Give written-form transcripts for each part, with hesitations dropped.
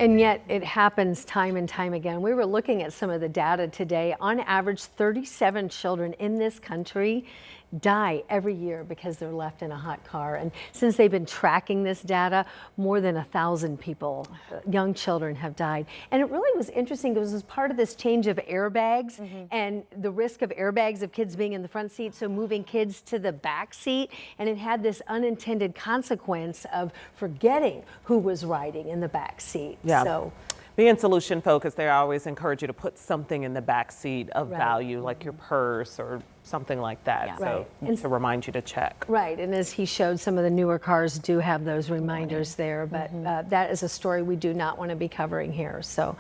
And yet it happens time and time again. We were looking at some of the data today. On average, 37 children in this country die every year because they're left in a hot car. And since they've been tracking this data, more than 1,000 people, young children, have died. And it really was interesting because it was part of this change of airbags and the risk of airbags of kids being in the front seat, so moving kids to the back seat. And it had this unintended consequence of forgetting who was riding in the back seat. Yeah. So, being solution focused, they always encourage you to put something in the back seat of value, like your purse or something like that. So to remind you to check. Right, and as he showed, some of the newer cars do have those reminders there, but that is a story we do not want to be covering here. So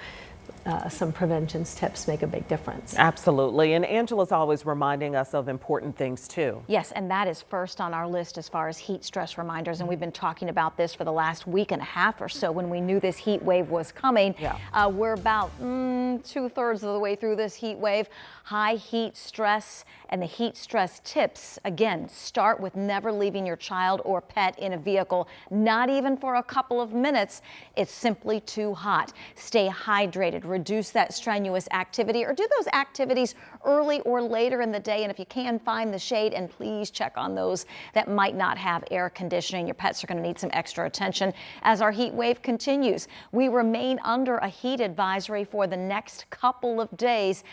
some prevention tips make a big difference. Absolutely, and Angela's always reminding us of important things too. Yes, and that is first on our list as far as heat stress reminders, and we've been talking about this for the last week and a half or so when we knew this heat wave was coming. We're about 2/3 of the way through this heat wave. High heat stress, and the heat stress tips, again, start with never leaving your child or pet in a vehicle, not even for a couple of minutes. It's simply too hot. Stay hydrated, reduce that strenuous activity, or do those activities early or later in the day. And if you can, find the shade, and please check on those that might not have air conditioning. Your pets are going to need some extra attention as our heat wave continues. We remain under a heat advisory for the next couple of days.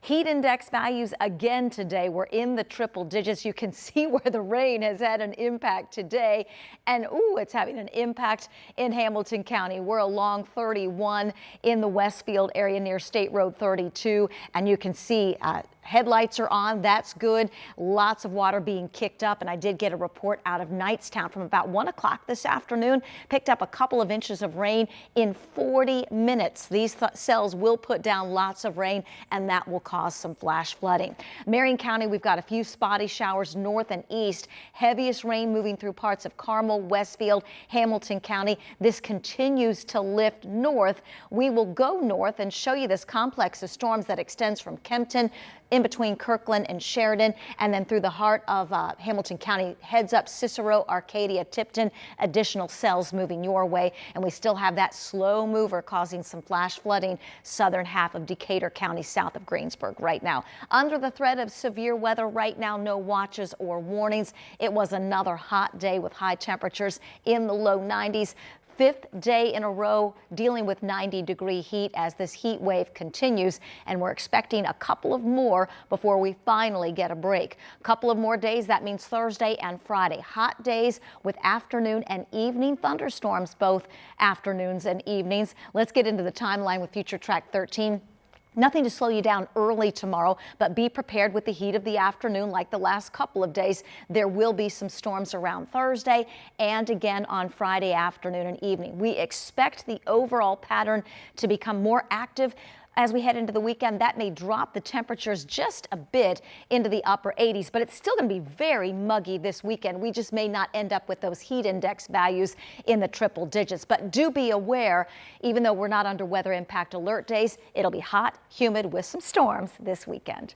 Heat index values again today were in the triple digits. You can see where the rain has had an impact today. And it's having an impact in Hamilton County. We're along 31 in the Westfield area near State Road 32. And you can see headlights are on. That's good. Lots of water being kicked up. And I did get a report out of Knightstown from about 1 o'clock this afternoon. Picked up a couple of inches of rain in 40 minutes. These cells will put down lots of rain, and that will cause some flash flooding. Marion County, we've got a few spotty showers north and east. Heaviest rain moving through parts of Carmel, Westfield, Hamilton County. This continues to lift north. We will go north and show you this complex of storms that extends from Kempton in between Kirkland and Sheridan, and then through the heart of Hamilton County, heads up Cicero, Arcadia, Tipton. Additional cells moving your way, and we still have that slow mover causing some flash flooding southern half of Decatur County south of Greensburg right now. Under the threat of severe weather right now, no watches or warnings. It was another hot day with high temperatures in the low 90s. 5th day in a row dealing with 90-degree heat as this heat wave continues, and we're expecting a couple of more before we finally get a break. A couple of more days, that means Thursday and Friday. Hot days with afternoon and evening thunderstorms, both afternoons and evenings. Let's get into the timeline with Future Track 13. Nothing to slow you down early tomorrow, but be prepared with the heat of the afternoon like the last couple of days. There will be some storms around Thursday and again on Friday afternoon and evening. We expect the overall pattern to become more active as we head into the weekend. That may drop the temperatures just a bit into the upper 80s, but it's still going to be very muggy this weekend. We just may not end up with those heat index values in the triple digits. But do be aware, even though we're not under weather impact alert days, it'll be hot, humid with some storms this weekend.